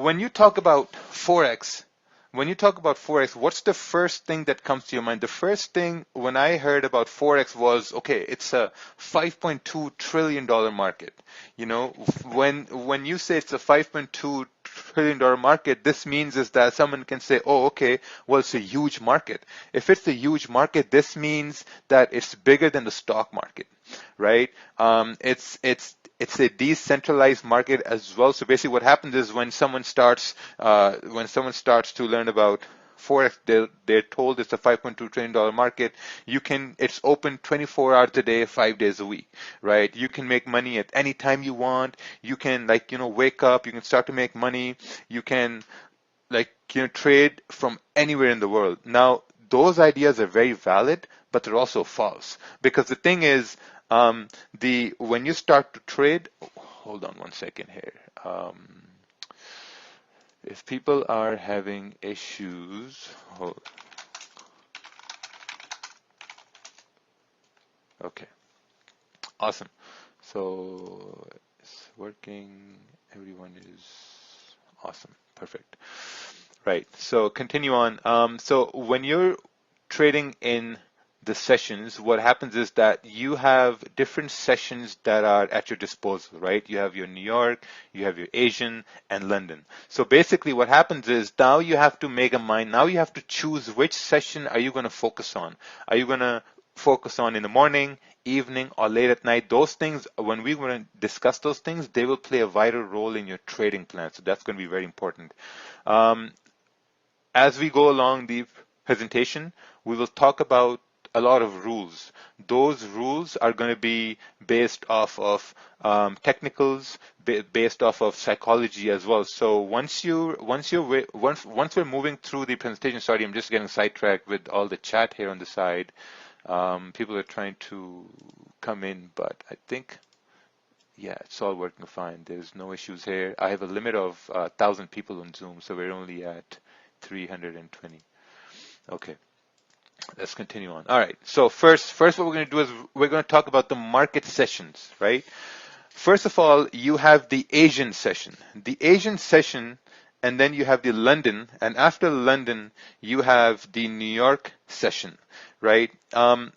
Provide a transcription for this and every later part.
When you talk about Forex, what's the first thing that comes to your mind? The first thing when I heard about Forex was, okay, it's a $5.2 trillion market. You know, when you say it's a $5.2 trillion market, this means is that someone can say, oh, okay, well, it's a huge market. If it's a huge market, this means that it's bigger than the stock market, right? It's a decentralized market as well. So basically what happens is when someone starts to learn about Forex, they're told it's a $5.2 trillion market. It's open 24 hours a day, 5 days a week, right? You can make money at any time you want. You can wake up, you can start to make money. You can trade from anywhere in the world. Now, those ideas are very valid, but they're also false, because the thing is, when you start to trade, hold on one second here. If people are having issues, okay, awesome. So it's working. Everyone is awesome. Perfect. Right. So continue on. So when you're trading in the sessions, what happens is that you have different sessions that are at your disposal, right? You have your New York, you have your Asian, and London. So basically what happens is now you have to make a mind, now you have to choose which session are you going to focus on. Are you going to focus on in the morning, evening, or late at night? Those things, when we want to discuss those things, they will play a vital role in your trading plan. So that's going to be very important. As we go along the presentation, we will talk about a lot of rules. Those rules are going to be based off of technicals, based off of psychology as well. So once we're moving through the presentation, sorry, I'm just getting sidetracked with all the chat here on the side. People are trying to come in, but I think, yeah, it's all working fine. There's no issues here. I have a limit of 1,000 people on Zoom, so we're only at 320. Okay. Let's continue on. All right. So first what we're going to do is we're going to talk about the market sessions, right? First of all, you have the Asian session. The Asian session, and then you have the London, and after London, you have the New York session, right?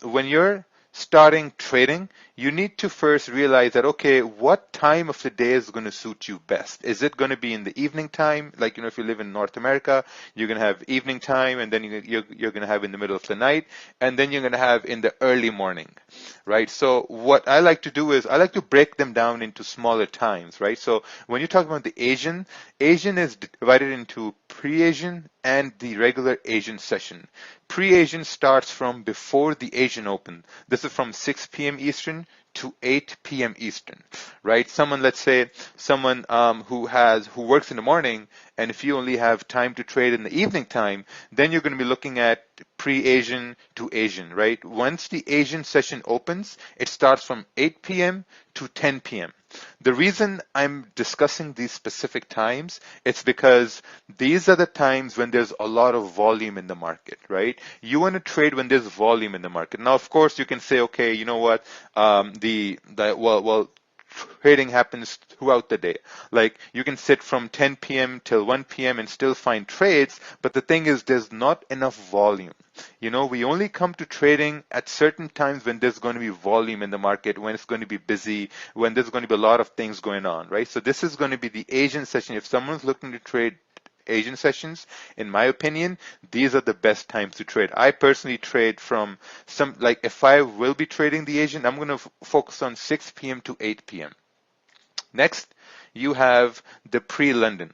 When you're starting trading, you need to first realize that, okay, what time of the day is going to suit you best? Is it going to be in the evening time? Like, if you live in North America, you're going to have evening time, and then you're going to have in the middle of the night, and then you're going to have in the early morning, right? So what I like to do is I like to break them down into smaller times, right? So when you talk about the Asian is divided into pre-Asian and the regular Asian session. Pre-Asian starts from before the Asian Open. This is from 6 p.m. Eastern to 8 p.m. Eastern, right? Let's say someone who works in the morning, and if you only have time to trade in the evening time, then you're going to be looking at pre-Asian to Asian, right? Once the Asian session opens, it starts from 8 p.m. to 10 p.m. The reason I'm discussing these specific times, it's because these are the times when there's a lot of volume in the market, right? You want to trade when there's volume in the market. Now, of course, you can say, okay, you know what? Trading happens throughout the day. Like, you can sit from 10 p.m. till 1 p.m. and still find trades, but the thing is there's not enough volume. We only come to trading at certain times when there's going to be volume in the market, when it's going to be busy, when there's going to be a lot of things going on, right? So this is going to be the Asian session. If someone's looking to trade Asian sessions, in my opinion, these are the best times to trade. I personally trade from if I will be trading the Asian, I'm going to focus on 6 p.m. to 8 p.m. Next, you have the pre-London.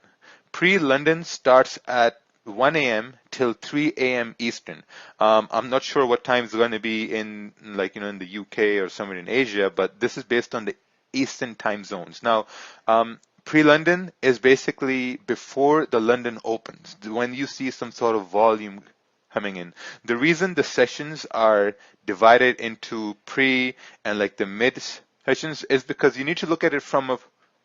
Pre-London starts at 1 a.m. till 3 a.m. Eastern. I'm not sure what time it's going to be in the UK or somewhere in Asia, but this is based on the Eastern time zones. Now, pre-London is basically before the London opens, when you see some sort of volume coming in. The reason the sessions are divided into pre and the mid sessions is because you need to look at it from a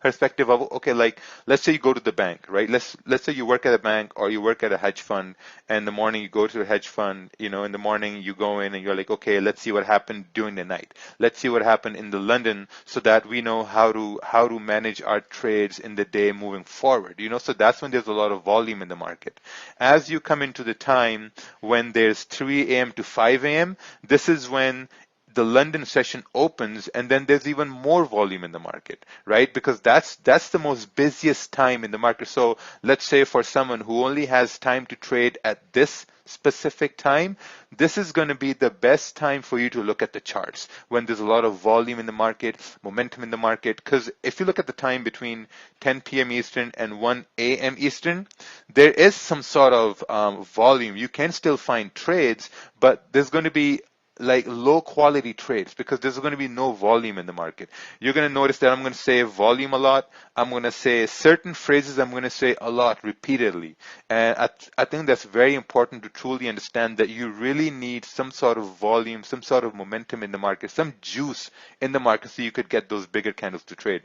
perspective of, okay, like let's say you go to the bank, right? Let's say you work at a bank or you work at a hedge fund, and in the morning you go to the hedge fund, in the morning you go in and you're like, okay, let's see what happened during the night. Let's see what happened in the London so that we know how to manage our trades in the day moving forward. So that's when there's a lot of volume in the market. As you come into the time when there's 3 a.m. to 5 a.m., this is when the London session opens, and then there's even more volume in the market, right? Because that's the most busiest time in the market. So let's say for someone who only has time to trade at this specific time, this is going to be the best time for you to look at the charts when there's a lot of volume in the market, momentum in the market. Because if you look at the time between 10 p.m. Eastern and 1 a.m. Eastern, there is some sort of volume. You can still find trades, but there's going to be like low quality trades because there's going to be no volume in the market. You're going to notice that I'm going to say volume a lot. I'm going to say certain phrases I'm going to say a lot repeatedly. And I think that's very important to truly understand that you really need some sort of volume, some sort of momentum in the market, some juice in the market so you could get those bigger candles to trade.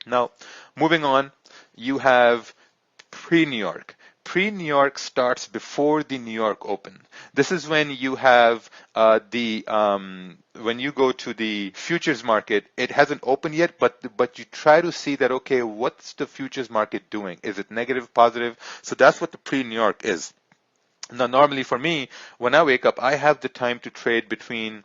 Now, moving on, you have pre-New York. Pre-New York starts before the New York Open. This is when you have when you go to the futures market, it hasn't opened yet, but you try to see that, okay, what's the futures market doing? Is it negative, positive? So that's what the pre-New York is. Now, normally for me, when I wake up, I have the time to trade between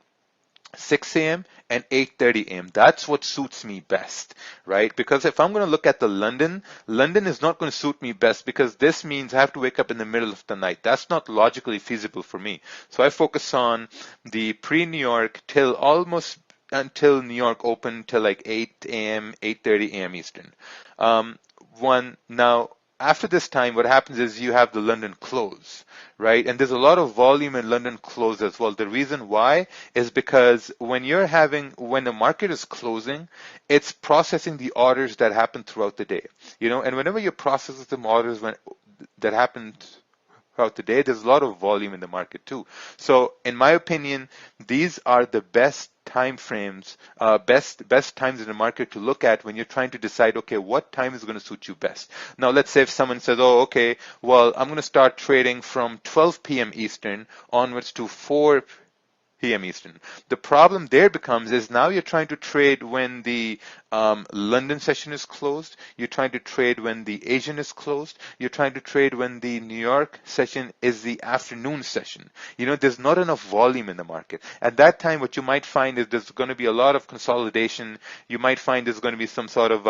6 a.m. and 8:30 a.m. That's what suits me best, right? Because if I'm going to look at the London is not going to suit me best because this means I have to wake up in the middle of the night. That's not logically feasible for me. So I focus on the pre-New York till almost until New York open till like 8 a.m., 8:30 a.m. Eastern. Now, after this time, what happens is you have the London close, right? And there's a lot of volume in London close as well. The reason why is because when the market is closing, it's processing the orders that happen throughout the day, and whenever you process the orders that happened throughout the day, there's a lot of volume in the market too. So in my opinion, these are the best time frames, best times in the market to look at when you're trying to decide, okay, what time is going to suit you best. Now, let's say if someone says, oh, okay, well, I'm going to start trading from 12 p.m. Eastern onwards to 4 p.m. Eastern. The problem there becomes is now you're trying to trade when the London session is closed. You're trying to trade when the Asian is closed. You're trying to trade when the New York session is the afternoon session. There's not enough volume in the market. At that time, what you might find is there's going to be a lot of consolidation. You might find there's going to be some sort of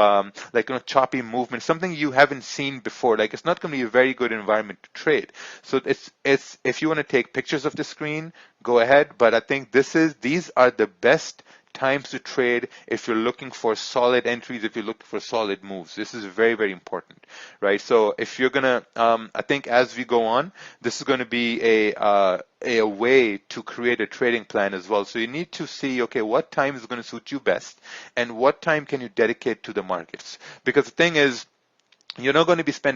choppy movement, something you haven't seen before. Like it's not going to be a very good environment to trade. So it's if you want to take pictures of the screen, go ahead. But I think these are the best times to trade if you're looking for solid entries, if you're looking for solid moves. This is very, very important, right? So if you're gonna, I think as we go on, this is going to be a way to create a trading plan as well. So you need to see, okay, what time is going to suit you best, and what time can you dedicate to the markets? Because the thing is, you're not going to be spending